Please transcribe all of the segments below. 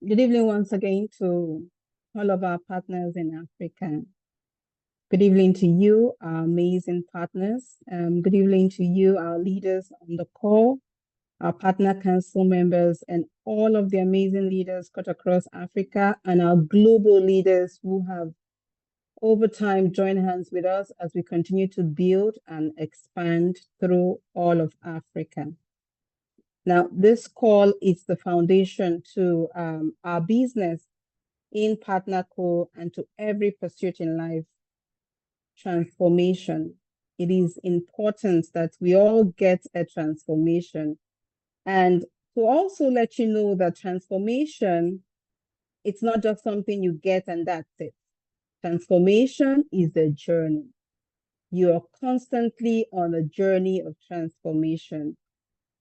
Good evening once again to all of our partners in Africa. Good evening to you, our amazing partners. Good evening to you, our leaders on the call, our partner council members, and all of the amazing leaders cut across Africa, and our global leaders who have over time joined hands with us as we continue to build and expand through all of Africa. Now, this call is the foundation to our business in PartnerCo and to every pursuit in life, transformation. It is important that we all get a transformation. And to also let you know that transformation, it's not just something you get and that's it. Transformation is a journey. You are constantly on a journey of transformation.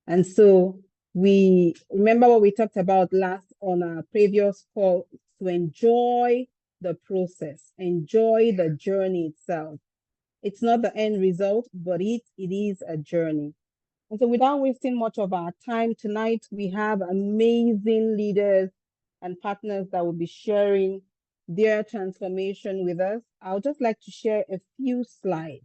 And so we remember what we talked about last on our previous call, to enjoy the process, enjoy the journey itself. It's not the end result, but it is a journey. And so without wasting much of our time tonight, we have amazing leaders and partners that will be sharing their transformation with us. I would just like to share a few slides.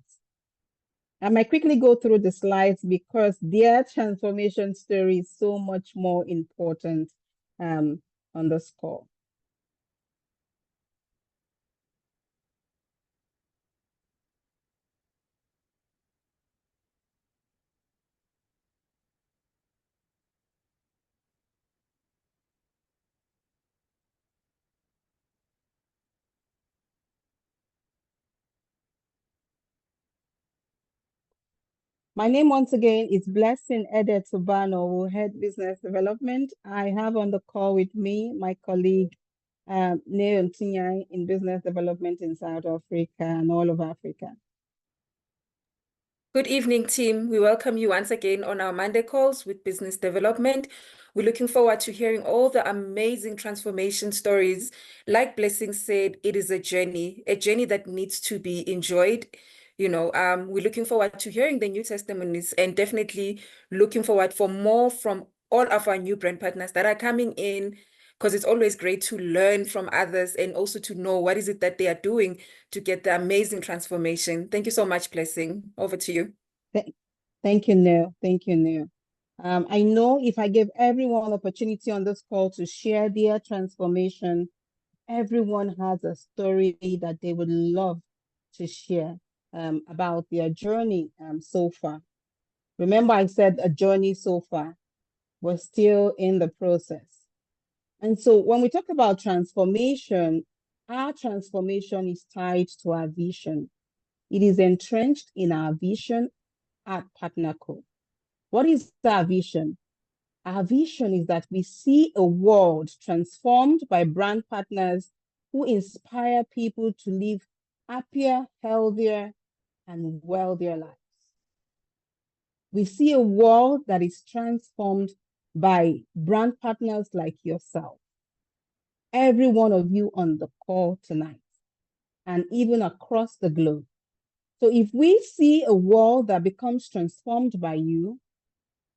I might quickly go through the slides because their transformation story is so much more important on this call. My name once again is Blessing Ede Tubano, who head business development. I have on the call with me my colleague Neo Tinyai in business development in South Africa and all of Africa. Good evening, team. We welcome you once again on our Monday calls with business development. We're looking forward to hearing all the amazing transformation stories. Like Blessing said, it is a journey that needs to be enjoyed. We're looking forward to hearing the new testimonies and definitely looking forward for more from all of our new brand partners that are coming in, because it's always great to learn from others and also to know what is it that they are doing to get the amazing transformation. Thank you so much, Blessing. Over to you. Thank you, Neil. Thank you, Neil. I know if I give everyone opportunity on this call to share their transformation, everyone has a story that they would love to share about their journey so far. Remember, I said a journey so far. We're still in the process. And so when we talk about transformation, our transformation is tied to our vision. It is entrenched in our vision at PartnerCo. What is our vision? Our vision is that we see a world transformed by brand partners who inspire people to live happier, healthier, and wealthier lives. We see a world that is transformed by brand partners like yourself. Every one of you on the call tonight, and even across the globe. So if we see a world that becomes transformed by you,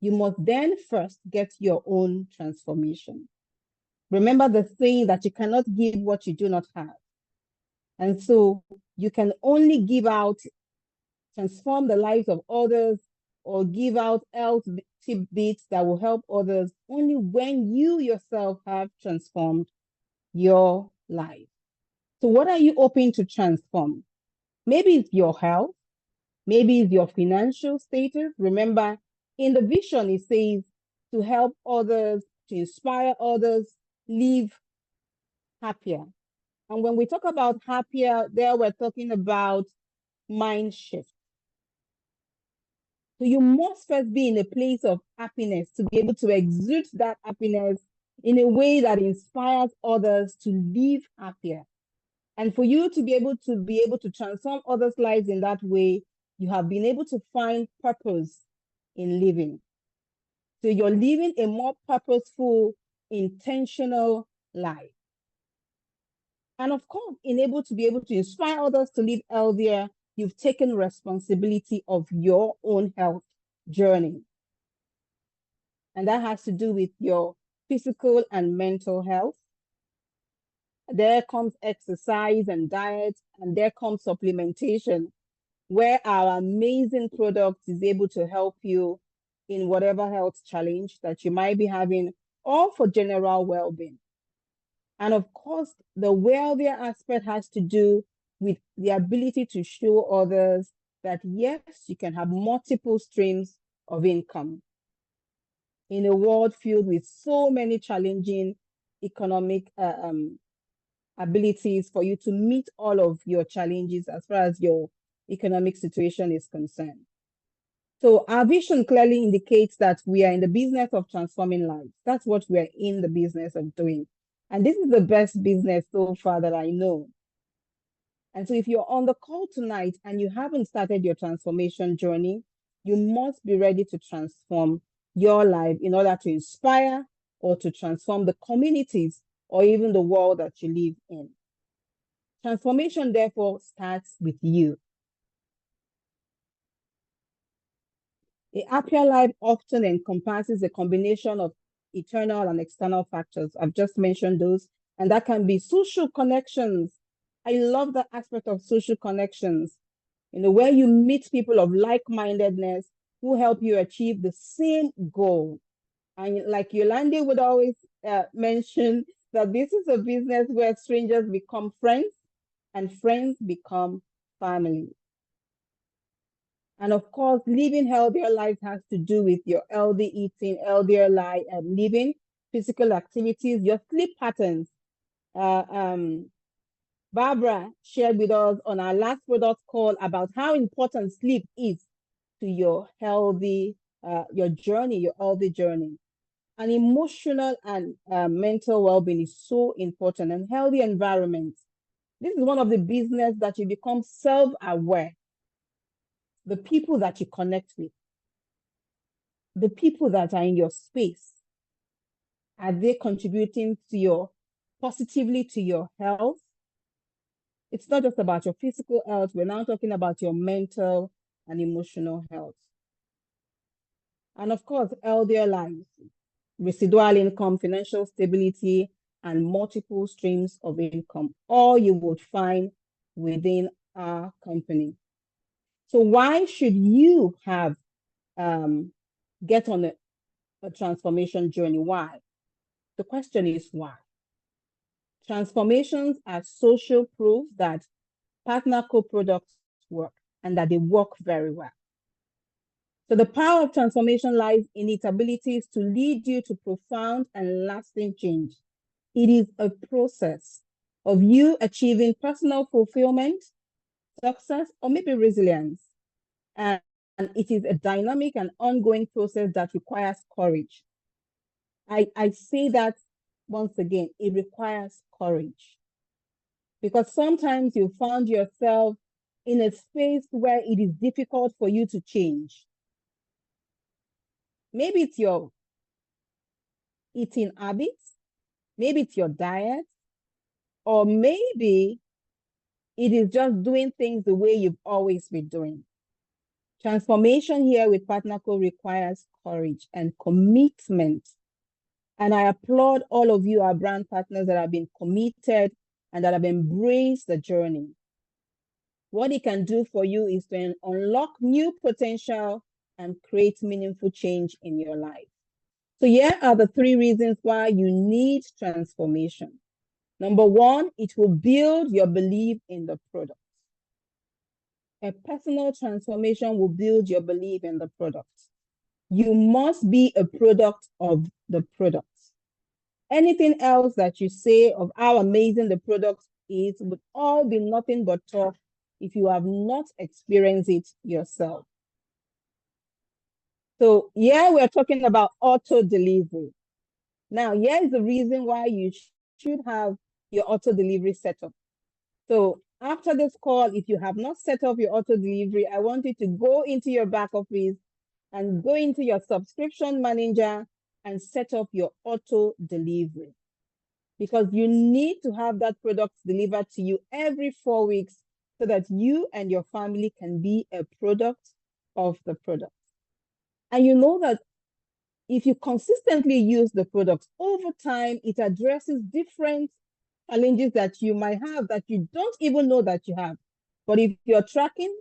you must then first get your own transformation. Remember the saying that you cannot give what you do not have. And so you can only give out, transform the lives of others, or give out health tidbits that will help others only when you yourself have transformed your life. So what are you hoping to transform? Maybe it's your health, maybe it's your financial status. Remember, in the vision, it says to help others, to inspire others, live happier. And when we talk about happier, there we're talking about mind shift. So you must first be in a place of happiness to be able to exude that happiness in a way that inspires others to live happier. And for you to be able to transform others' lives in that way, you have been able to find purpose in living. So you're living a more purposeful, intentional life. And of course, be able to inspire others to live healthier, you've taken responsibility of your own health journey. And that has to do with your physical and mental health. There comes exercise and diet, and there comes supplementation, where our amazing product is able to help you in whatever health challenge that you might be having, or for general well-being. And of course, the wealthier aspect has to do with the ability to show others that yes, you can have multiple streams of income in a world filled with so many challenging economic abilities for you to meet all of your challenges as far as your economic situation is concerned. So our vision clearly indicates that we are in the business of transforming lives. That's what we're in the business of doing. And this is the best business so far that I know. And so if you're on the call tonight and you haven't started your transformation journey, you must be ready to transform your life in order to inspire or to transform the communities or even the world that you live in. Transformation, therefore, starts with you. A happier life often encompasses a combination of internal and external factors. I've just mentioned those, and that can be social connections. I love the aspect of social connections, where you meet people of like-mindedness who help you achieve the same goal. And like Yolande would always mention, that this is a business where strangers become friends and friends become family. And of course, living healthier lives has to do with your healthy eating, healthier living, physical activities, your sleep patterns. Barbara shared with us on our last product call about how important sleep is to your healthy, your journey, your healthy journey. And emotional and mental well-being is so important, and healthy environment. This is one of the business that you become self-aware. The people that you connect with, the people that are in your space, are they contributing to positively to your health? It's not just about your physical health. We're now talking about your mental and emotional health. And of course, healthier lives, residual income, financial stability, and multiple streams of income, all you would find within our company. So why should you have get on a transformation journey? Why? The question is why? Transformations are social proof that partner co-products work and that they work very well. So the power of transformation lies in its abilities to lead you to profound and lasting change. It is a process of you achieving personal fulfillment, success, or maybe resilience. And it is a dynamic and ongoing process that requires courage. I say that once again, it requires courage. Because sometimes you found yourself in a space where it is difficult for you to change. Maybe it's your eating habits, maybe it's your diet, or maybe it is just doing things the way you've always been doing. Transformation here with PartnerCo requires courage and commitment. And I applaud all of you, our brand partners, that have been committed and that have embraced the journey. What it can do for you is to unlock new potential and create meaningful change in your life. So here are the 3 reasons why you need transformation. Number 1, it will build your belief in the product. A personal transformation will build your belief in the product. You must be a product of the product. Anything else that you say of how amazing the product is would all be nothing but talk if you have not experienced it yourself. So yeah, we're talking about auto delivery. Now, here's the reason why you should have your auto delivery set up. So after this call, if you have not set up your auto delivery, I want you to go into your back office and go into your subscription manager and set up your auto delivery. Because you need to have that product delivered to you every 4 weeks so that you and your family can be a product of the product. And you know that if you consistently use the product over time, it addresses different challenges that you might have that you don't even know that you have. But if you're tracking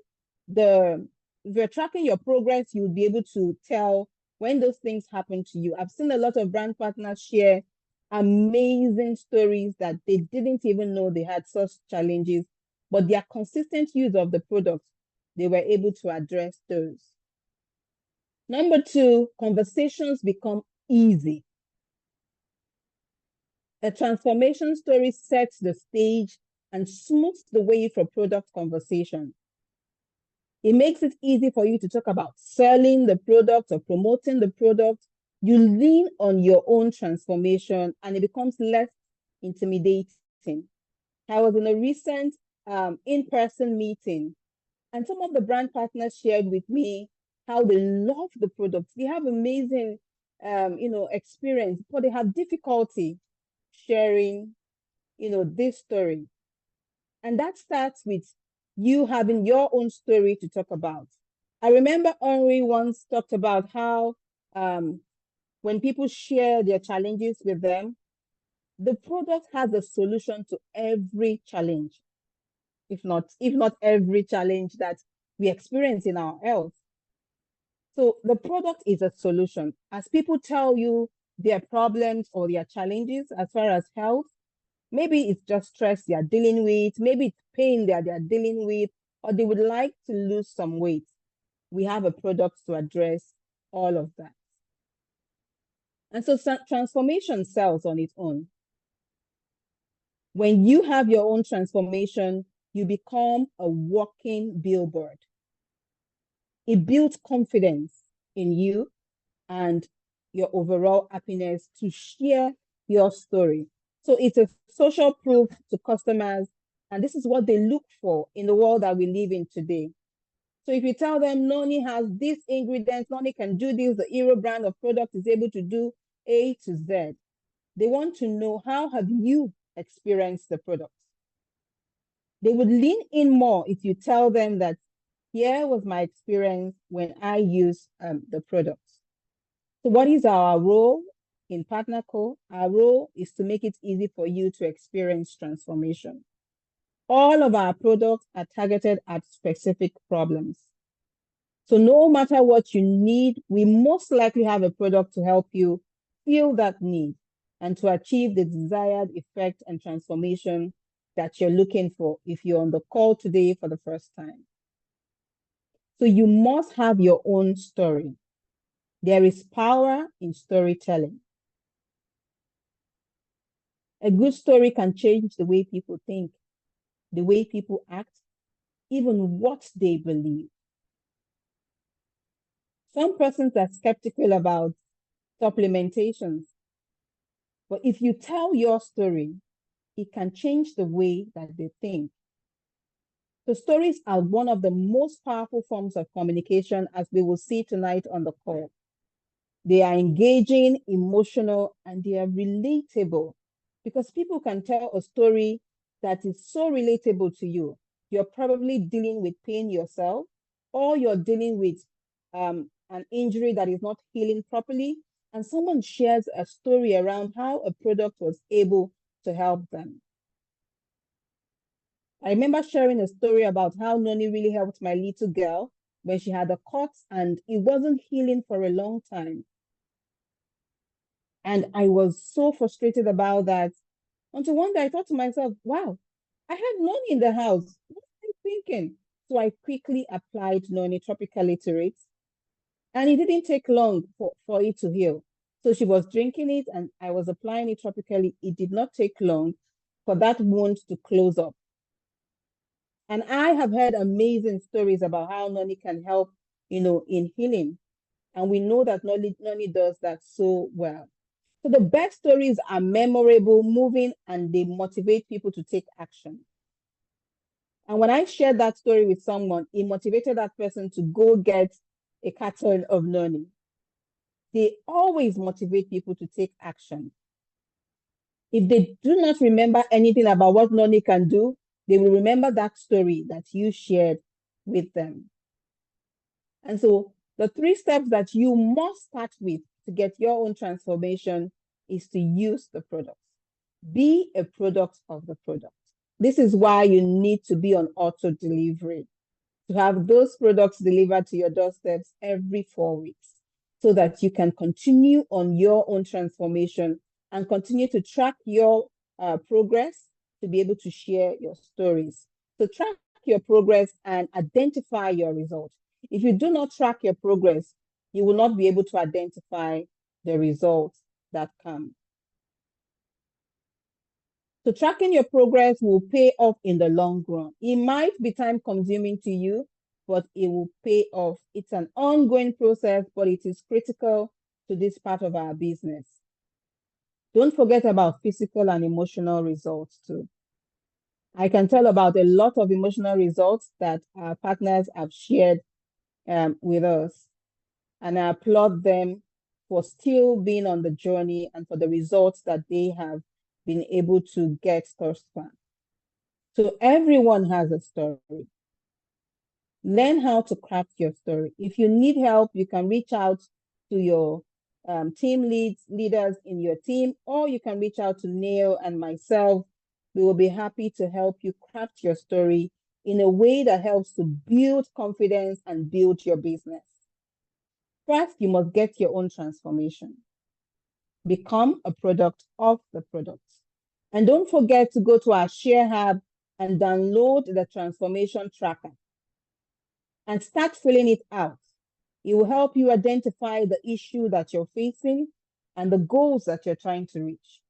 your progress, you'll be able to tell when those things happen to you. I've seen a lot of brand partners share amazing stories that they didn't even know they had such challenges, but their consistent use of the product, they were able to address those. Number two, conversations become easy. A transformation story sets the stage and smooths the way for product conversation. It makes it easy for you to talk about selling the product or promoting the product. You lean on your own transformation and it becomes less intimidating. I was in a recent in-person meeting, and some of the brand partners shared with me how they love the product. They have amazing experience, but they have difficulty sharing this story. And that starts with you having your own story to talk about. I remember Henri once talked about how when people share their challenges with them, the product has a solution to every challenge, if not every challenge that we experience in our health. So the product is a solution. As people tell you their problems or their challenges as far as health, maybe it's just stress they are dealing with, maybe it's pain that they are dealing with, or they would like to lose some weight. We have a product to address all of that. And so transformation sells on its own. When you have your own transformation, you become a walking billboard. It builds confidence in you and your overall happiness to share your story. So it's a social proof to customers, and this is what they look for in the world that we live in today. So if you tell them Noni has these ingredients, Noni can do this, the Hero brand of product is able to do A to Z. They want to know, how have you experienced the product? They would lean in more if you tell them that here was my experience when I used the product. So what is our role in PartnerCo? Our role is to make it easy for you to experience transformation. All of our products are targeted at specific problems. So no matter what you need, we most likely have a product to help you feel that need and to achieve the desired effect and transformation that you're looking for if you're on the call today for the first time. So you must have your own story. There is power in storytelling. A good story can change the way people think, the way people act, even what they believe. Some persons are skeptical about supplementations, but if you tell your story, it can change the way that they think. So stories are one of the most powerful forms of communication, as we will see tonight on the call. They are engaging, emotional, and they are relatable, because people can tell a story that is so relatable to you. You're probably dealing with pain yourself, or you're dealing with an injury that is not healing properly, and someone shares a story around how a product was able to help them. I remember sharing a story about how Noni really helped my little girl when she had a cut and it wasn't healing for a long time. And I was so frustrated about that. Until one day I thought to myself, wow, I had Noni in the house. What am I thinking? So I quickly applied Noni Tropical Literate, and it didn't take long for it to heal. So she was drinking it and I was applying it tropically. It did not take long for that wound to close up. And I have heard amazing stories about how Noni can help, in healing. And we know that Noni does that so well. So the best stories are memorable, moving, and they motivate people to take action. And when I shared that story with someone, it motivated that person to go get a carton of Noni. They always motivate people to take action. If they do not remember anything about what Noni can do, they will remember that story that you shared with them. And so the 3 steps that you must start with to get your own transformation is to use the products. Be a product of the product. This is why you need to be on auto delivery, to have those products delivered to your doorsteps every 4 weeks so that you can continue on your own transformation and continue to track your progress to be able to share your stories. So track your progress and identify your results. If you do not track your progress, you will not be able to identify the results that come. So tracking your progress will pay off in the long run. It might be time consuming to you, but it will pay off. It's an ongoing process, but it is critical to this part of our business. Don't forget about physical and emotional results too. I can tell about a lot of emotional results that our partners have shared with us, and I applaud them for still being on the journey and for the results that they have been able to get thus far. So everyone has a story. Learn how to craft your story. If you need help, you can reach out to your team leaders in your team, or you can reach out to Neil and myself. We will be happy to help you craft your story in a way that helps to build confidence and build your business. First, you must get your own transformation. Become a product of the product. And don't forget to go to our Share Hub and download the transformation tracker and start filling it out. It will help you identify the issue that you're facing and the goals that you're trying to reach.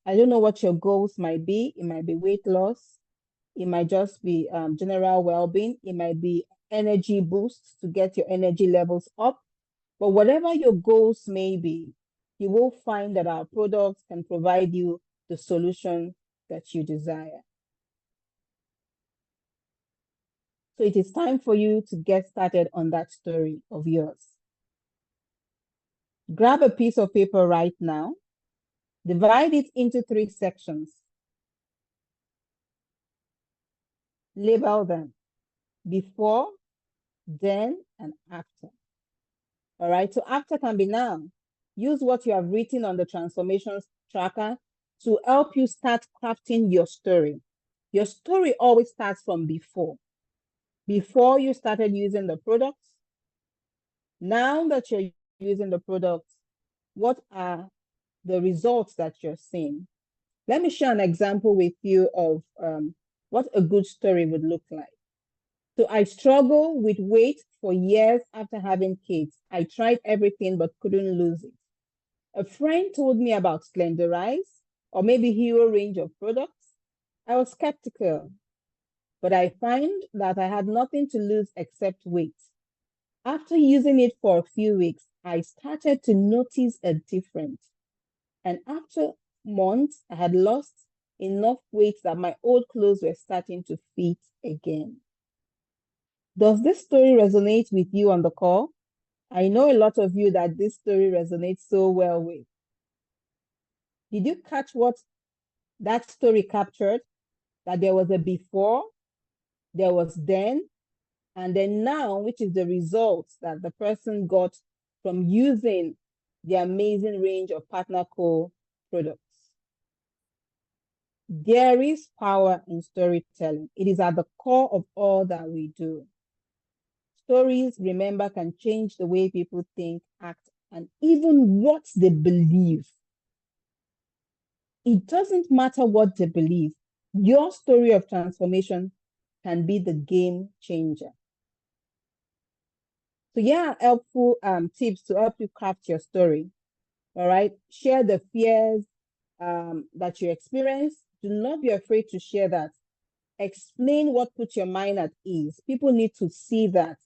I don't know what your goals might be. It might be weight loss. It might just be general well-being. It might be energy boosts to get your energy levels up. But whatever your goals may be, you will find that our products can provide you the solution that you desire. So it is time for you to get started on that story of yours. Grab a piece of paper right now. Divide it into 3 sections. Label them: before, then, and after. All right, so after can be now. Use what you have written on the transformation tracker to help you start crafting your story. Your story always starts from before. Before you started using the products. Now that you're using the products, what are the results that you're seeing? Let me share an example with you of what a good story would look like. So I struggled with weight for years after having kids. I tried everything but couldn't lose it. A friend told me about Slenderize or maybe Hero range of products. I was skeptical, but I found that I had nothing to lose except weight. After using it for a few weeks, I started to notice a difference. And after months, I had lost enough weight that my old clothes were starting to fit again. Does this story resonate with you on the call? I know a lot of you that this story resonates so well with. Did you catch what that story captured? That there was a before, there was then, and then now, which is the results that the person got from using the amazing range of PartnerCo products. There is power in storytelling. It is at the core of all that we do. Stories, remember, can change the way people think, act, and even what they believe. It doesn't matter what they believe. Your story of transformation can be the game changer. So yeah, helpful tips to help you craft your story. All right, share the fears that you experience. Do not be afraid to share that. Explain what puts your mind at ease. People need to see that,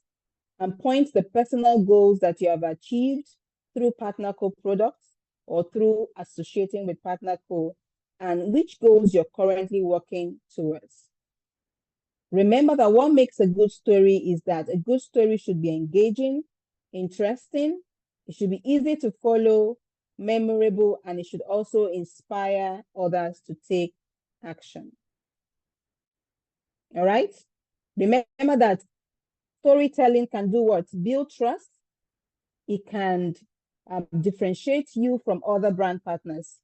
and point the personal goals that you have achieved through PartnerCo products or through associating with PartnerCo, and which goals you're currently working towards. Remember that what makes a good story is that a good story should be engaging, interesting, it should be easy to follow, memorable, and it should also inspire others to take action. All right? Remember that storytelling can do what? Build trust. It can differentiate you from other brand partners.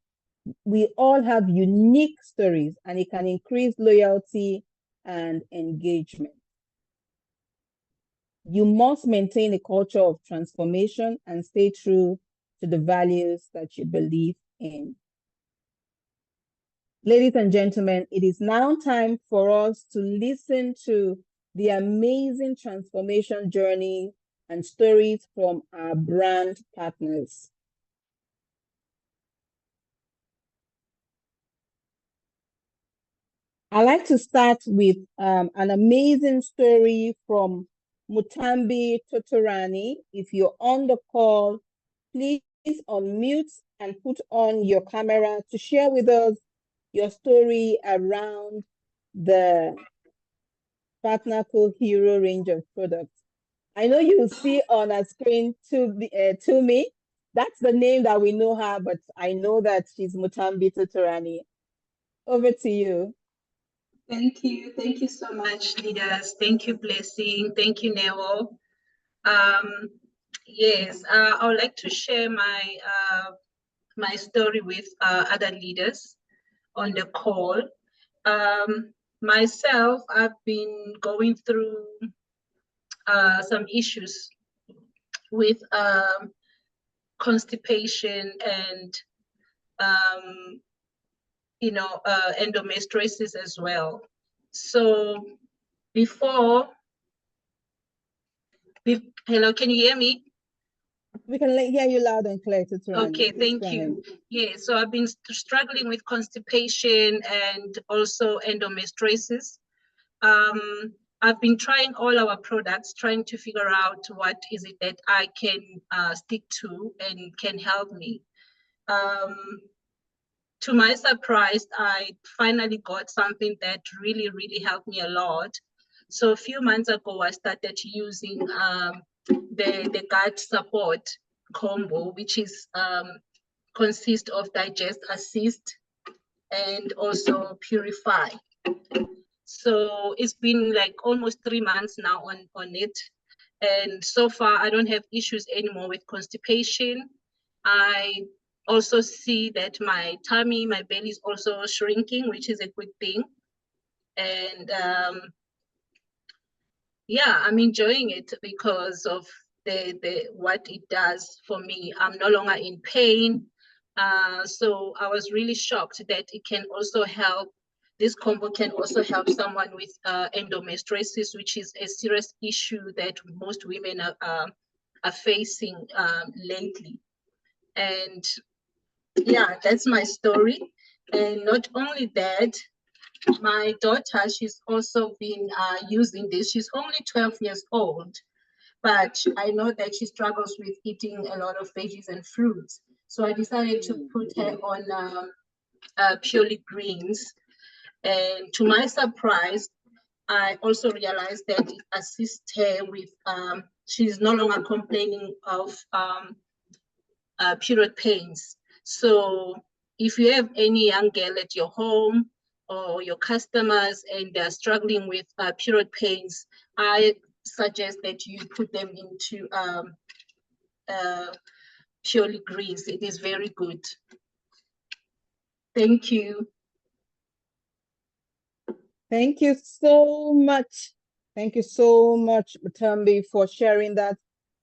We all have unique stories, and it can increase loyalty and engagement. You must maintain a culture of transformation and stay true to the values that you believe in. Ladies and gentlemen, it is now time for us to listen to the amazing transformation journey and stories from our brand partners. I like to start with an amazing story from Mutambi Totorani. If you're on the call, please unmute and put on your camera to share with us your story around the Partner Co Hero range of products. I know you will see on a screen to me. That's the name that we know her, but I know that she's Mutambi Totorani. Over to you. Thank you. Thank you so much, leaders. Thank you, Blessing. Thank you, Neo. Yes, I would like to share my story with other leaders on the call. Myself, I've been going through some issues with constipation and endometriosis as well. So hello, can you hear me? We can hear you loud and clear. Okay, thank you. Yeah, so I've been struggling with constipation and also endometriosis. I've been trying all our products, trying to figure out what is it that I can stick to and can help me. To my surprise, I finally got something that really, really helped me a lot. So a few months ago, I started using the gut support combo, which is consists of Digest, Assist, and also Purify. So it's been like almost 3 months now on it. And so far, I don't have issues anymore with constipation. I also see that my tummy, my belly is also shrinking, which is a good thing. And yeah, I'm enjoying it because of the what it does for me. I'm no longer in pain. So I was really shocked that it can also help. This combo can also help someone with endometriosis, which is a serious issue that most women are facing lately. And yeah, that's my story. And not only that, my daughter, she's also been using this. She's only 12 years old, but I know that she struggles with eating a lot of veggies and fruits. So I decided to put her on Purely Greens. And to my surprise, I also realized that it assists her with, she's no longer complaining of period pains. So if you have any young girl at your home or your customers and they're struggling with period pains, I suggest that you put them into Purely Greens. It is very good. Thank you. Thank you so much. Thank you so much, Mutambi, for sharing that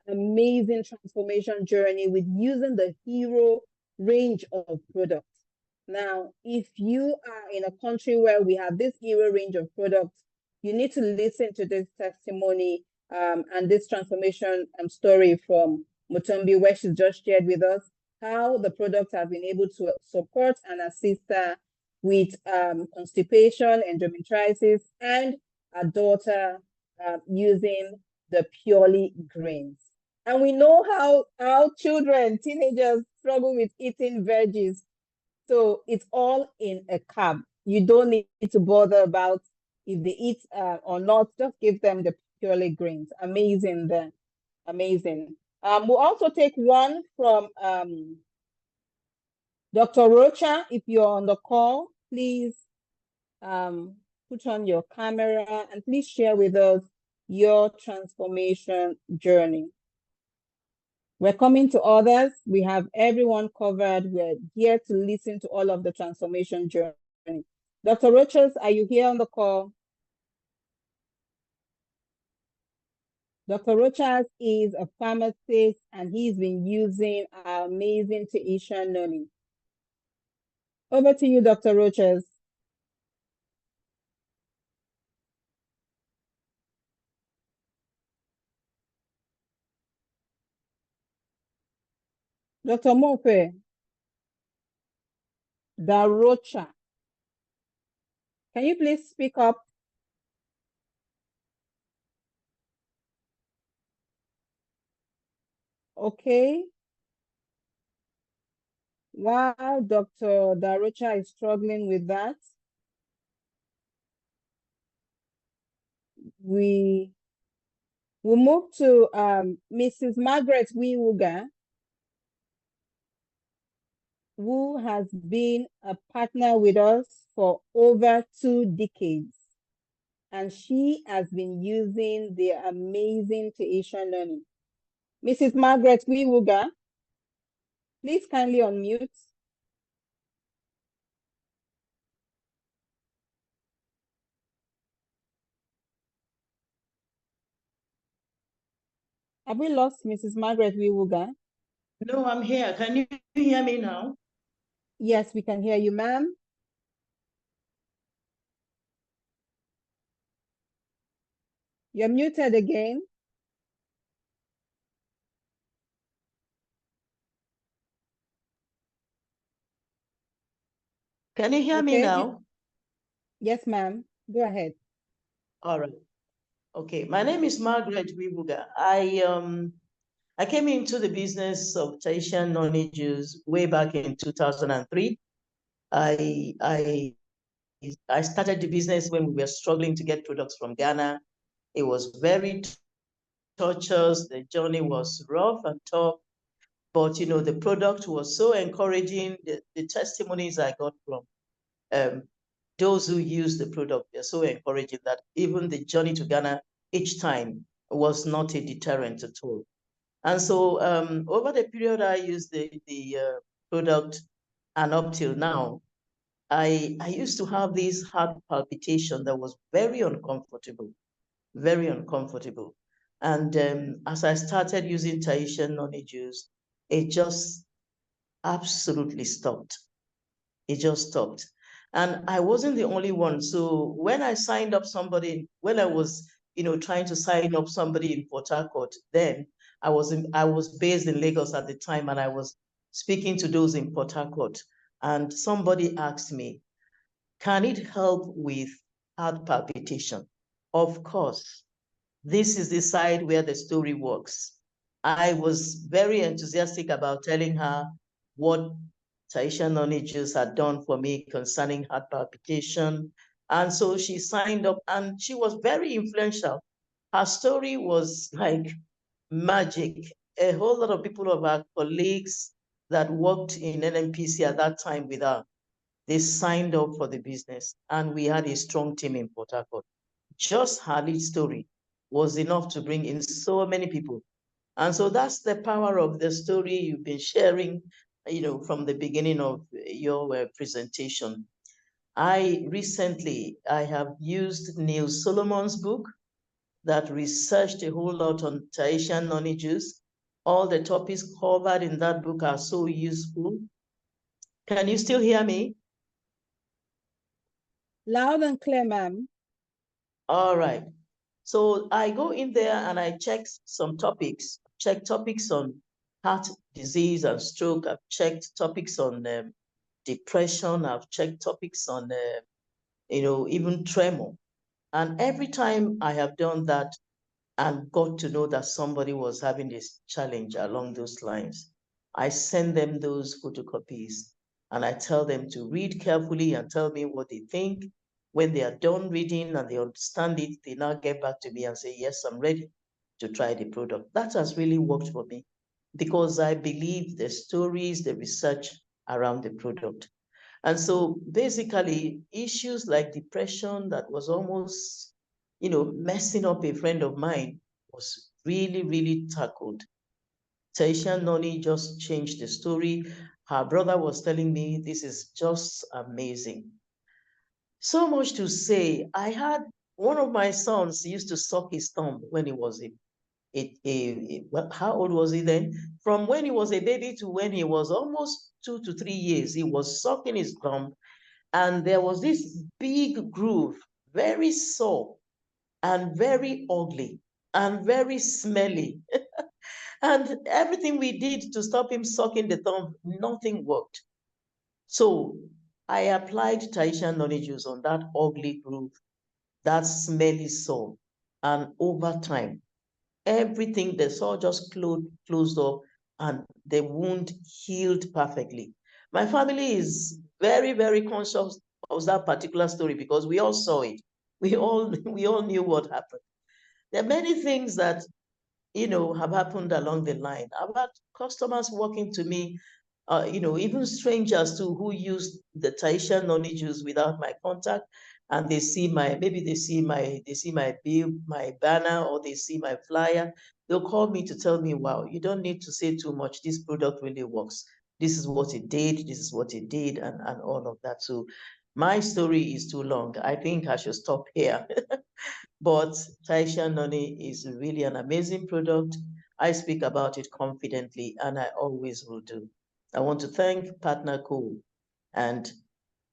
amazing transformation journey with using the Hero range of products. Now, if you are in a country where we have this Hero range of products, you need to listen to this testimony and this transformation story from Mutambi, where she just shared with us how the products have been able to support and assist her with constipation, endometriosis, and a daughter using the Purely Greens. And we know how children, teenagers struggle with eating veggies. So it's all in a cup. You don't need to bother about if they eat or not. Just give them the Purely Greens. Amazing then. Amazing. We'll also take one from Dr. Rocha. If you're on the call, please put on your camera and please share with us your transformation journey. We're coming to others. We have everyone covered. We're here to listen to all of the transformation journey. Dr. Rochas, are you here on the call? Dr. Rochas is a pharmacist and he's been using our amazing Tahitian learning. Over to you, Dr. Rochas. Dr. Mofe, Darocha, can you please speak up? Okay. While Dr. Darocha is struggling with that, we will move to Mrs. Margaret Wiwuga, who has been a partner with us for over 2 decades. And she has been using the amazing Tahitian learning. Mrs. Margaret Wiwuga, please kindly unmute. Have we lost Mrs. Margaret Wiwuga? No, I'm here. Can you hear me now? Yes, we can hear you, ma'am. You're muted again. Can you hear me now? Yes, ma'am. Go ahead. All right. Okay. My name is Margaret Wibuga. I came into the business of Tahitian non-Jews way back in 2003. I started the business when we were struggling to get products from Ghana. It was very torturous. The journey was rough and tough, but you know, the product was so encouraging. The testimonies I got from those who use the product, they're so encouraging that even the journey to Ghana each time was not a deterrent at all. And so over the period I used the product and up till now, I used to have this heart palpitation that was very uncomfortable, very uncomfortable. And as I started using Tahitian non-Jews, it just absolutely stopped. It just stopped. And I wasn't the only one. So when I signed up somebody, when I was, trying to sign up somebody in Port Harcourt, then I was based in Lagos at the time, and I was speaking to those in Port Harcourt. And somebody asked me, can it help with heart palpitation? Of course. This is the side where the story works. I was very enthusiastic about telling her what Tahitian non-Jews had done for me concerning heart palpitation. And so she signed up, and she was very influential. Her story was like magic. A whole lot of people of our colleagues that worked in NNPC at that time with her, they signed up for the business, and we had a strong team in Port Harcourt. Just her lead story was enough to bring in so many people. And so that's the power of the story you've been sharing, from the beginning of your presentation. I have used Neil Solomon's book that researched a whole lot on Tahitian non-Jews. All the topics covered in that book are so useful. Can you still hear me? Loud and clear, ma'am. All right. So I go in there and I check some topics, on heart disease and stroke. I've checked topics on depression. I've checked topics on, even tremor. And every time I have done that and got to know that somebody was having this challenge along those lines, I send them those photocopies and I tell them to read carefully and tell me what they think. When they are done reading and they understand it, they now get back to me and say, yes, I'm ready to try the product. That has really worked for me because I believe the stories, the research around the product. And so basically issues like depression that was almost, messing up a friend of mine was really, really tackled. Taisha Noni just changed the story. Her brother was telling me this is just amazing. So much to say. I had one of my sons used to suck his thumb when he was how old was he then? From when he was a baby to when he was almost 2 to 3 years, he was sucking his thumb, and there was this big groove, very sore and very ugly and very smelly. And everything we did to stop him sucking the thumb, nothing worked. So I applied Taishan Noni juice on that ugly groove, that smelly sore, and over time, everything, the sore just closed up and the wound healed perfectly. My family is very, very conscious of that particular story because we all saw it. We all knew what happened. There are many things that have happened along the line. I've had customers walking to me, even strangers too, who use the Taisha Noni juice without my contact, and they see my bill, my banner, or they see my flyer. They'll call me to tell me, wow, you don't need to say too much. This product really works. This is what it did. This is what it did, and all of that. So my story is too long. I think I should stop here. But Taisha Noni is really an amazing product. I speak about it confidently, and I always will do. I want to thank Partner Co. And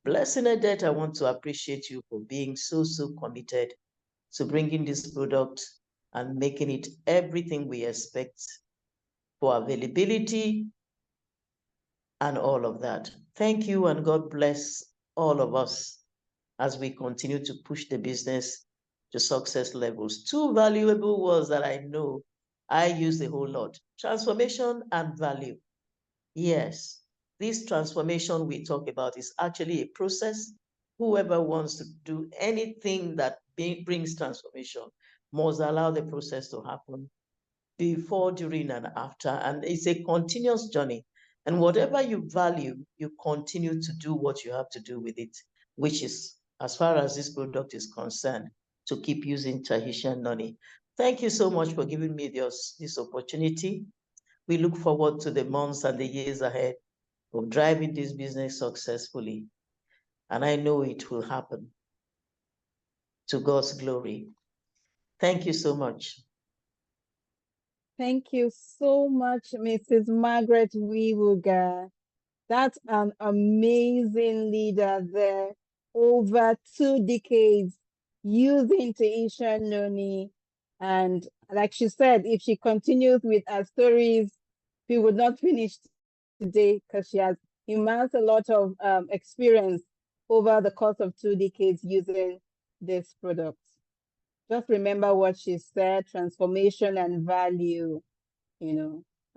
Blessing Edet, I want to appreciate you for being so committed to bringing this product and making it everything we expect for availability and all of that. Thank you, and God bless all of us as we continue to push the business to success levels. Two valuable words that I know I use a whole lot: transformation and value. Yes, this transformation we talk about is actually a process. Whoever wants to do anything that brings transformation must allow the process to happen before, during, and after. And it's a continuous journey. And whatever you value, you continue to do what you have to do with it, which is, as far as this product is concerned, to keep using Tahitian Noni. Thank you so much for giving me this opportunity. We look forward to the months and the years ahead of driving this business successfully. And I know it will happen, to God's glory. Thank you so much. Thank you so much, Mrs. Margaret Wiwuga. That's an amazing leader there. Over 2 decades using Taisha Noni. And like she said, if she continues with her stories, we would not finish today because she has immersed a lot of experience over the course of 2 decades using this product. Just remember what she said, transformation and value,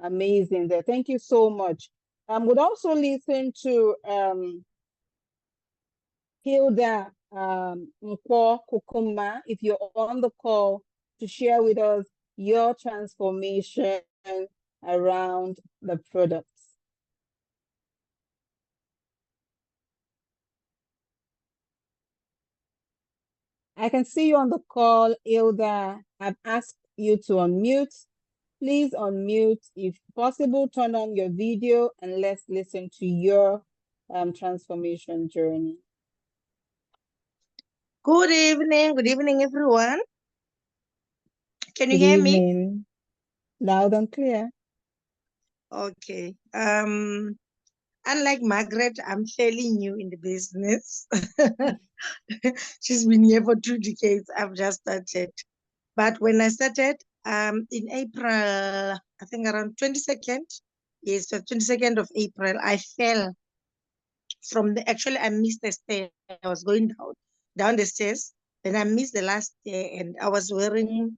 amazing there. Thank you so much. Would also listen to Hilda Nkwo Kukuma, if you're on the call, to share with us your transformation around the products. I can see you on the call, Hilda. I've asked you to unmute. Please unmute. If possible, turn on your video and let's listen to your transformation journey. Good evening, everyone. Can you hear me? Loud and clear. Okay. Unlike Margaret, I'm fairly new in the business. She's been here for 2 decades. I've just started. But when I started, in April, I think around 22nd, yes, so 22nd of April, I fell from actually I missed the stair. I was going down the stairs, then I missed the last stair, and I was wearing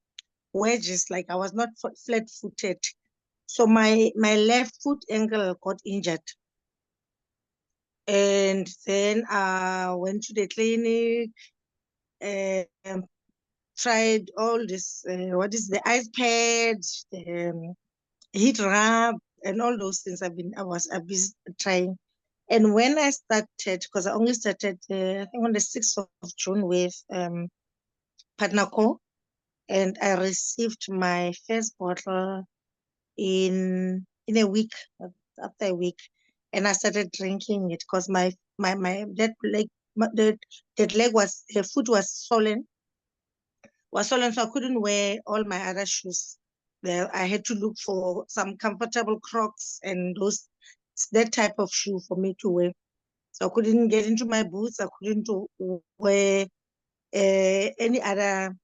wedges, like I was not flat-footed. So my left foot ankle got injured. And then I went to the clinic, tried all this, what is the ice pad, heat rub, and all those things I've been trying. And when I started, because I only started, I think on the 6th of June with Partner Co, and I received my first bottle in a week, after a week, and I started drinking it because my that leg, that leg was, her foot was swollen, so I couldn't wear all my other shoes. There, I had to look for some comfortable Crocs and that type of shoe for me to wear. So I couldn't get into my boots. I couldn't wear any other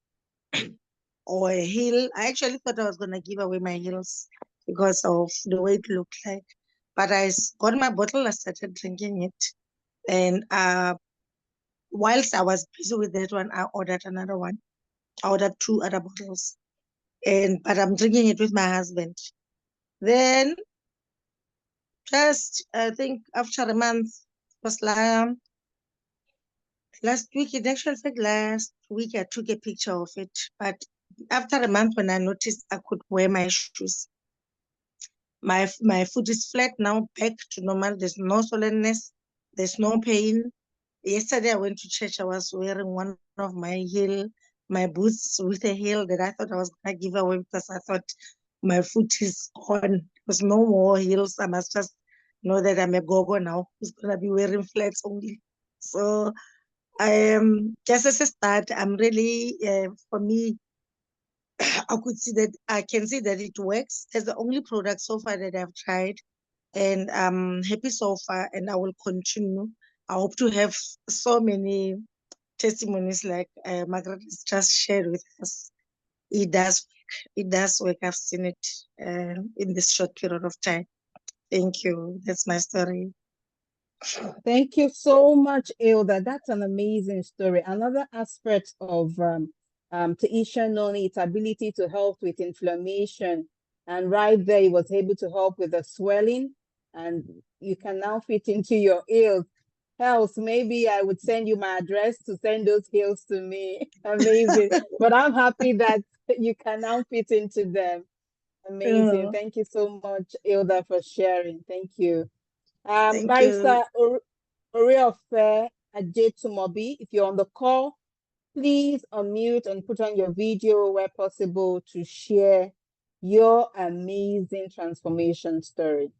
or a heel. I actually thought I was gonna give away my heels because of the way it looked like. But I got my bottle. I started drinking it, and whilst I was busy with that one, I ordered another one. I ordered 2 other bottles, but I'm drinking it with my husband. Then, just I think after a month, was last week. In actual fact, last week I took a picture of it. But after a month, when I noticed I could wear my shoes, my foot is flat now, back to normal. There's no soreness. There's no pain. Yesterday I went to church. I was wearing one of my boots with a heel that I thought I was gonna give away because I thought my foot is gone. There's no more heels. I must just know that I'm a go-go now who's gonna be wearing flats only. So I am just as a start. I'm really for me, I can see that it works. It's the only product so far that I've tried, and I'm happy so far, and I will continue. I hope to have so many testimonies like Margaret has just shared with us. It does work. It does work. I've seen it in this short period of time. Thank you. That's my story. Thank you so much, Ilda. That's an amazing story. Another aspect of Taisha Noni, its ability to help with inflammation. And right there, it was able to help with the swelling. And you can now fit into your heels. Else, maybe I would send you my address to send those heels to me. Amazing. But I'm happy that you can now fit into them. Amazing. Yeah. Thank you so much, Ilda, for sharing. Thank you. Thank Barrister you. Oriofe Ajetumobi, if you're on the call, please unmute and put on your video where possible to share your amazing transformation story.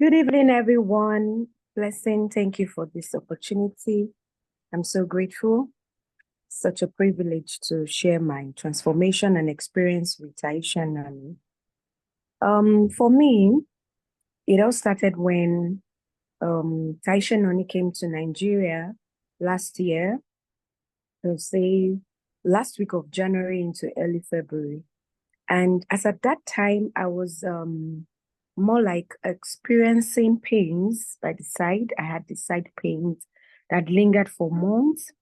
Good evening, everyone. Blessing, thank you for this opportunity. I'm so grateful. Such a privilege to share my transformation and experience with Taisha Noni. For me, it all started when Taisha Noni came to Nigeria last year, say last week of January into early February. And as at that time, I was more like experiencing pains by the side. I had the side pains that lingered for months,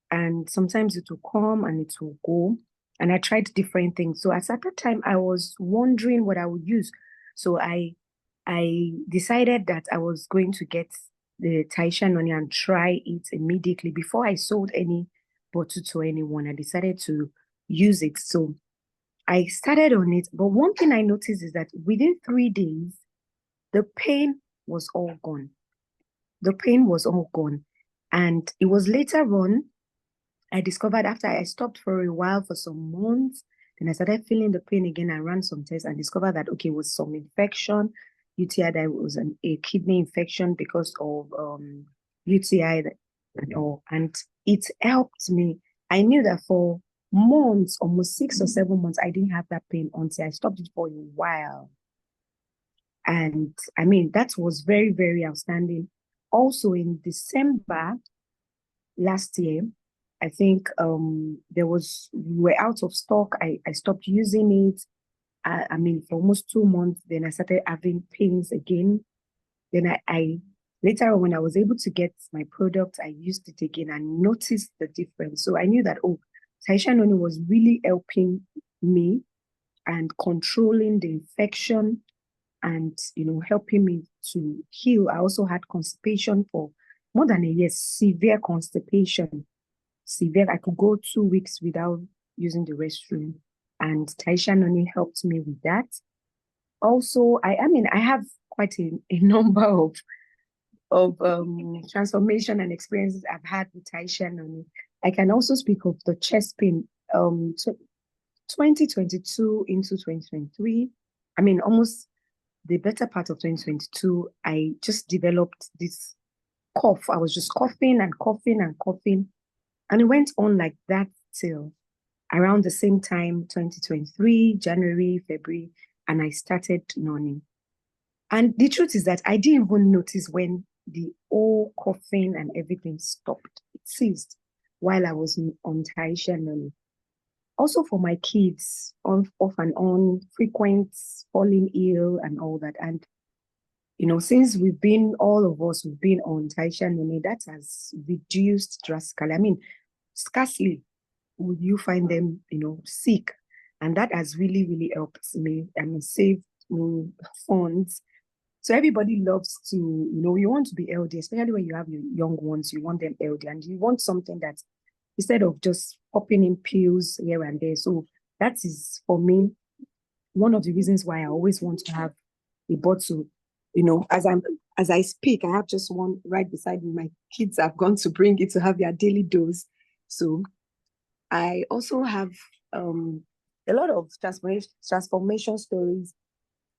and sometimes it will come and it will go. And I tried different things. So as at that time, I was wondering what I would use. So I decided that I was going to get the Taisha Noni and try it immediately before I sold any bottle to anyone. I decided to use it. So I started on it, but one thing I noticed is that within 3 days, the pain was all gone. The pain was all gone. And it was later on, I discovered after I stopped for a while for some months, then I started feeling the pain again. I ran some tests and discovered that, okay, it was some infection, UTI, that was a kidney infection because of UTI and all. And it helped me. I knew that for months, almost 6 or 7 months, I didn't have that pain until I stopped it for a while. And I mean, that was very, very outstanding. Also in December last year, I think we were out of stock. I stopped using it. I mean, for almost 2 months, then I started having pains again. Then I later on, when I was able to get my product, I used it again and noticed the difference. So I knew that, oh, Taisha Noni was really helping me and controlling the infection and, helping me to heal. I also had constipation for more than a year, severe constipation. Severe. I could go 2 weeks without using the restroom, and Taisha Noni helped me with that. Also, I have quite a number of transformation and experiences I've had with Taisha Noni. I can also speak of the chest pain. So 2022 into 2023, I mean, almost the better part of 2022, I just developed this cough. I was just coughing and coughing and coughing. And it went on like that till around the same time, 2023, January, February, and I started noning. And the truth is that I didn't even notice when the whole coughing and everything stopped. It ceased while I was on Taisha noning. Also for my kids, off and on, frequent falling ill and all that. And, you know, since all of us, we've been on Taisha noning, that has reduced drastically. I mean, scarcely would you find them, you know, sick. And that has really, really helped me and saved me funds. So everybody loves to, you know, you want to be healthy, especially when you have your young ones, you want them healthy, and you want something that instead of just popping in pills here and there. So that is, for me, one of the reasons why I always want to have a bottle. You know, as I speak, I have just one right beside me. My kids have gone to bring it to have their daily dose. So I also have a lot of transformation stories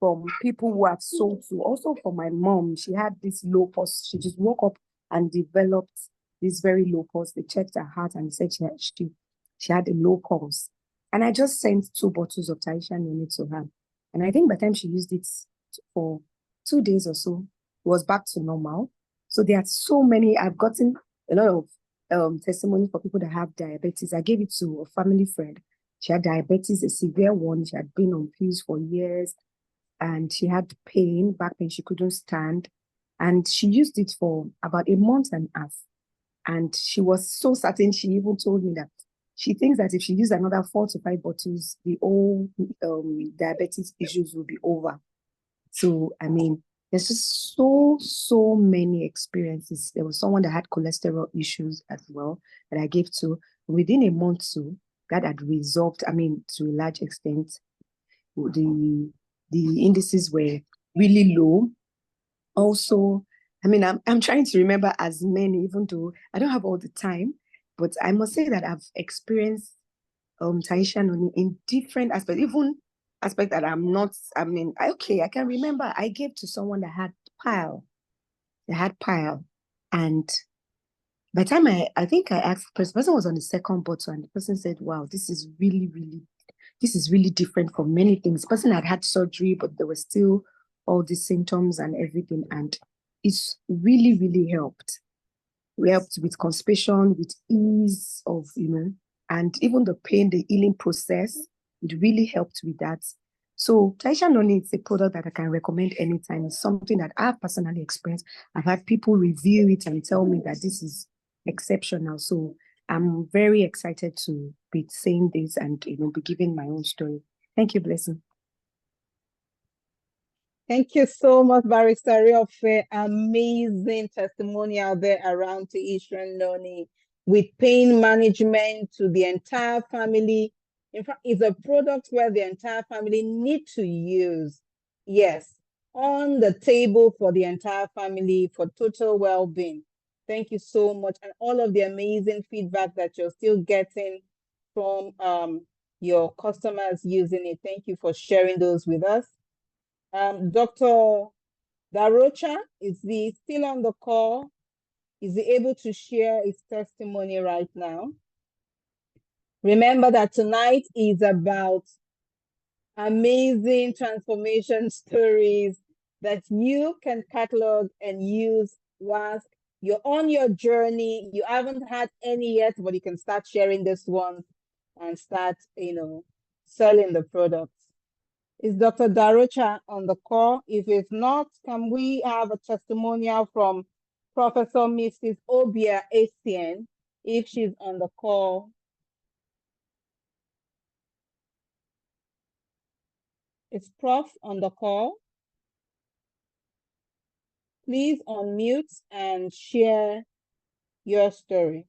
from people who have sold to. Also for my mom, she had this low pulse. She just woke up and developed this very low pulse. They checked her heart and said she had a low pulse. And I just sent 2 bottles of Taisha Noni to her. And I think by the time she used it for 2 days or so, it was back to normal. So there are so many. I've gotten a lot of testimony for people that have diabetes. I gave it to a family friend. She had diabetes, a severe one. She had been on pills for years, and she had pain, back pain. She couldn't stand. And she used it for about a month and a half. And she was so certain. She even told me that she thinks that if she used another 4 to 5 bottles, the whole diabetes issues will be over. So, I mean, there's just so many experiences. There was someone that had cholesterol issues as well that I gave to. Within a month too, that had resolved, I mean, to a large extent. The indices were really low. Also, I mean, I'm trying to remember as many, even though I don't have all the time, but I must say that I've experienced Taisha Noni in different aspects, even aspect that I'm not, I mean, I can remember I gave to someone that had pile. They had pile. And by the time I think I asked, the person was on the second bottle, and the person said, wow, this is really different from many things. The person had surgery, but there were still all the symptoms and everything. And it's really, really helped. We helped with constipation, with ease of, you know, and even the pain, the healing process, it really helped with that. So Taisha Noni is a product that I can recommend anytime. It's something that I've personally experienced. I've had people review it and tell me that this is exceptional. So I'm very excited to be saying this and, you know, be giving my own story. Thank you, Blessing. Thank you so much, Barrister Riofe. Amazing testimonial there around Taisha Noni with pain management to the entire family. In fact, it's a product where the entire family need to use. Yes, on the table for the entire family for total well-being. Thank you so much. And all of the amazing feedback that you're still getting from your customers using it. Thank you for sharing those with us. Dr. Darocha, is he still on the call? Is he able to share his testimony right now? Remember that tonight is about amazing transformation stories that you can catalog and use whilst you're on your journey. You haven't had any yet, but you can start sharing this one and start, you know, selling the products. Is Dr. Darocha on the call? If it's not, can we have a testimonial from Professor Mrs. Obia Essien, if she's on the call? Is Prof on the call? Please unmute and share your story.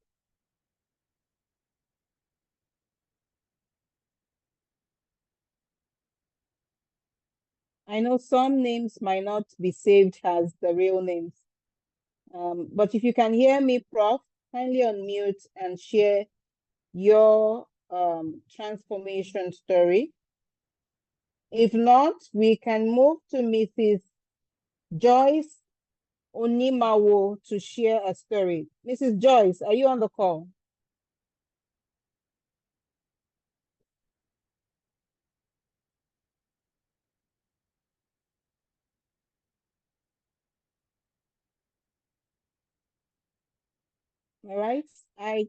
I know some names might not be saved as the real names. But if you can hear me, Prof, kindly unmute and share your transformation story? If not, we can move to Mrs. Joyce Onimawo to share a story. Mrs. Joyce, are you on the call? All right, I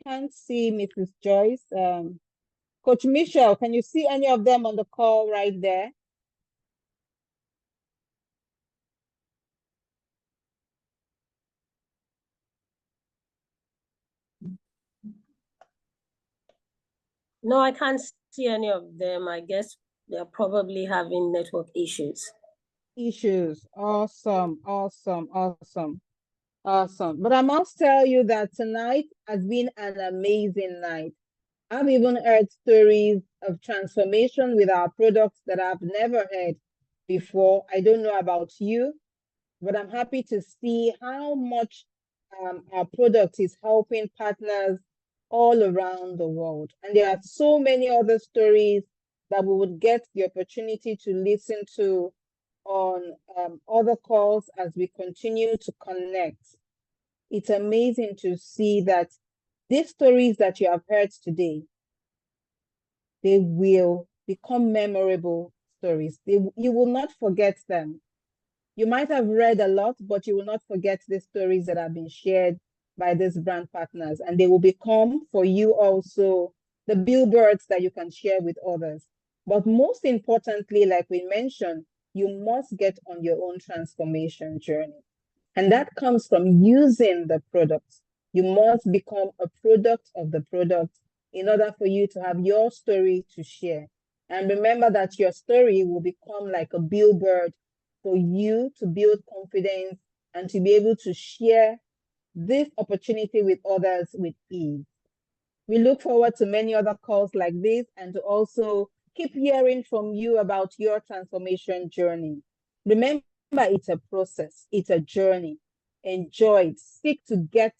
can't see Mrs. Joyce. Coach Michelle, can you see any of them on the call right there? No, I can't see any of them. I guess they're probably having network issues. Awesome, awesome, awesome, awesome. But I must tell you that tonight has been an amazing night. I've even heard stories of transformation with our products that I've never heard before. I don't know about you, but I'm happy to see how much our product is helping partners all around the world. And there are so many other stories that we would get the opportunity to listen to on other calls as we continue to connect. It's amazing to see that these stories that you have heard today, they will become memorable stories. You will not forget them. You might have read a lot, but you will not forget the stories that have been shared by these brand partners, and they will become for you also the billboards that you can share with others. But most importantly, like we mentioned, you must get on your own transformation journey. And that comes from using the product. You must become a product of the product in order for you to have your story to share. And remember that your story will become like a billboard for you to build confidence and to be able to share this opportunity with others with ease. We look forward to many other calls like this and to also keep hearing from you about your transformation journey. Remember, it's a process, it's a journey. Enjoy it, seek to get,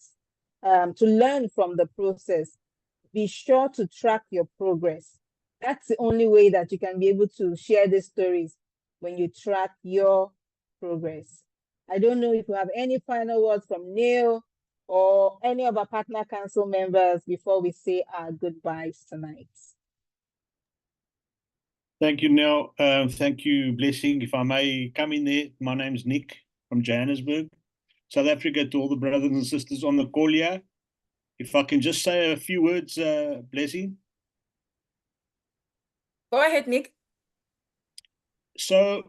to learn from the process. Be sure to track your progress. That's the only way that you can be able to share these stories, when you track your progress. I don't know if you have any final words from Neil or any of our partner council members before we say our goodbyes tonight. Thank you, Nell. Thank you, Blessing. If I may come in there, my name is Nick from Johannesburg, South Africa, to all the brothers and sisters on the call here. If I can just say a few words, Blessing. Go ahead, Nick. So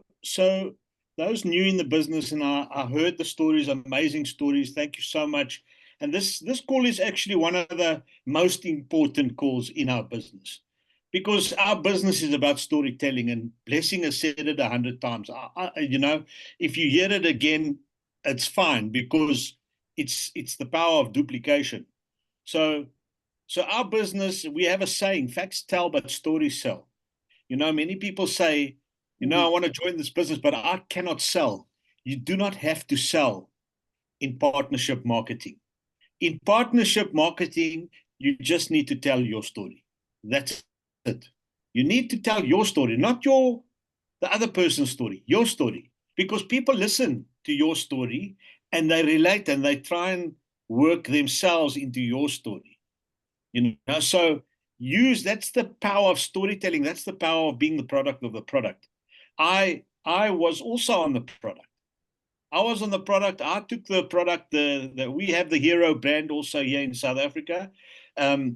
those new in the business, and I heard the stories, amazing stories. Thank you so much. And this call is actually one of the most important calls in our business, because our business is about storytelling, and Blessing has said it 100 times. You know, if you hear it again, it's fine, because it's the power of duplication. So our business, we have a saying: facts tell, but stories sell. You know, many people say, you know, I want to join this business, but I cannot sell. You do not have to sell in partnership marketing. In partnership marketing, you just need to tell your story. That's it. You need to tell your story, not the other person's story, your story. Because people listen to your story and they relate and they try and work themselves into your story. You know, so that's the power of storytelling. That's the power of being the product of the product. I was also on the product. I was on the product. I took the product that we have, the Hero brand also here in South Africa. I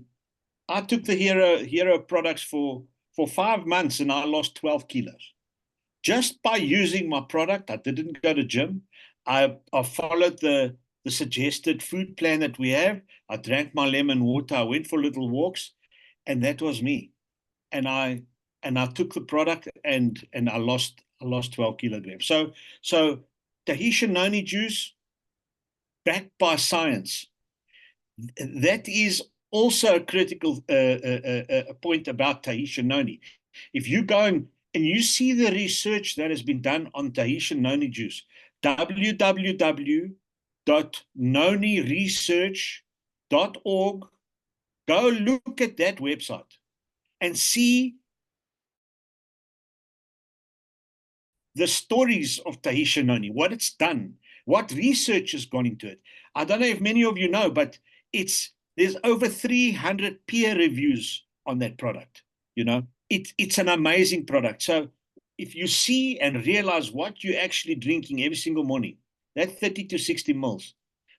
took the Hero products for 5 months and I lost 12 kilos. Just by using my product. I didn't go to gym. I followed the suggested food plan that we have. I drank my lemon water. I went for little walks, and that was me. And I took the product and I lost 12 kilograms. So Tahitian noni juice, backed by science. That is also a critical point about Tahitian noni. If you go and you see the research that has been done on Tahitian noni juice, www.noniresearch.org Go look at that website and see the stories of Tahitian Noni, what it's done, what research has gone into it. I don't know if many of you know, but there's over 300 peer reviews on that product. You know, it's an amazing product. So if you see and realize what you're actually drinking every single morning, that 30 to 60 mils,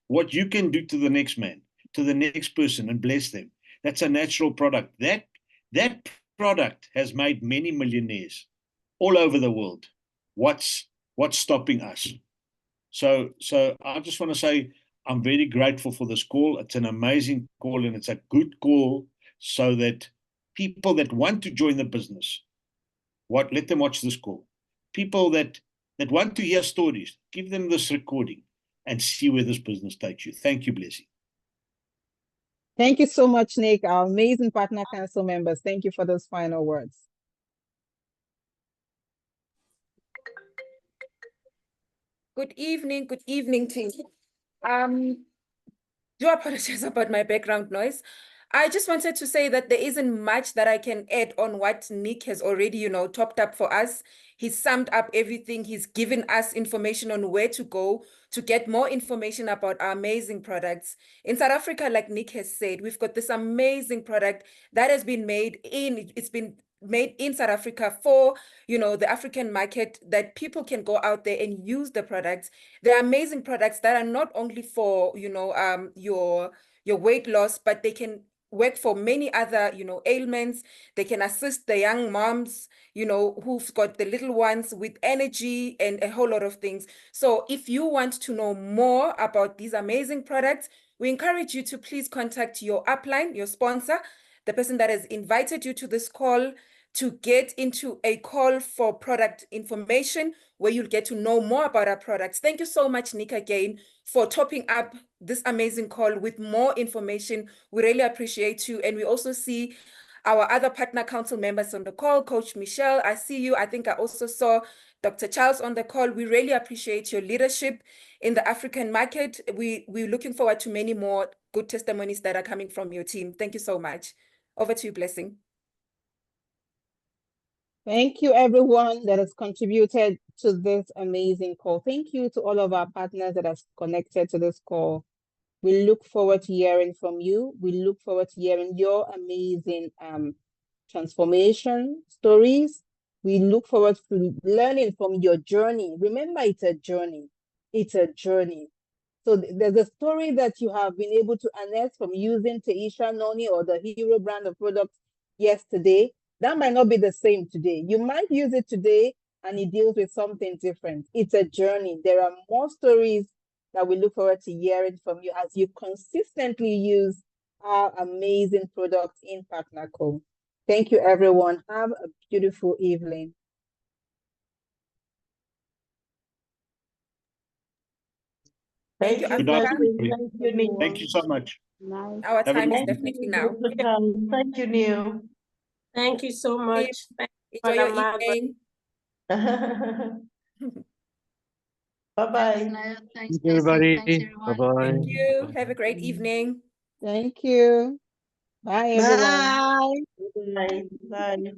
what you can do to the next man, to the next person, and bless them. That's a natural product. That product has made many millionaires all over the world. What's stopping us? So I just want to say I'm very grateful for this call. It's an amazing call, and it's a good call so that people that want to join the business, let them watch this call. People that want to hear stories, give them this recording and see where this business takes you. Thank you, Blessing. Thank you so much, Nick, our amazing partner council members. Thank you for those final words. Good evening team. Do apologize about my background noise. I just wanted to say that there isn't much that I can add on what Nick has already, topped up for us. He's summed up everything. He's given us information on where to go to get more information about our amazing products. In South Africa, like Nick has said, we've got this amazing product that has been made in South Africa for, the African market, that people can go out there and use the products. They're amazing products that are not only for, your weight loss, but they can work for many other, ailments. They can assist the young moms, who've got the little ones with energy and a whole lot of things. So if you want to know more about these amazing products, we encourage you to please contact your upline, your sponsor, the person that has invited you to this call, to get into a call for product information where you'll get to know more about our products. Thank you so much, Nick, again, for topping up this amazing call with more information. We really appreciate you. And we also see our other partner council members on the call. Coach Michelle, I see you. I think I also saw Dr. Charles on the call. We really appreciate your leadership in the African market. We're looking forward to many more good testimonies that are coming from your team. Thank you so much. Over to you, Blessing. Thank you, everyone that has contributed to this amazing call. Thank you to all of our partners that have connected to this call. We look forward to hearing from you. We look forward to hearing your amazing transformation stories. We look forward to learning from your journey. Remember, it's a journey. It's a journey. So there's a story that you have been able to unearth from using Tahitian Noni or the Hero brand of products yesterday. That might not be the same today. You might use it today and it deals with something different. It's a journey. There are more stories that we look forward to hearing from you as you consistently use our amazing products in PartnerCo. Thank you, everyone. Have a beautiful evening. Thank you, Africa. Thank you so much. Our time is definitely now. Thank you, Neil. Thank you so much. Enjoy your evening. Bye-bye. Thanks, everybody. Bye-bye. Thank you. Have a great evening. Thank you. Bye, everyone. Bye. Bye. Bye.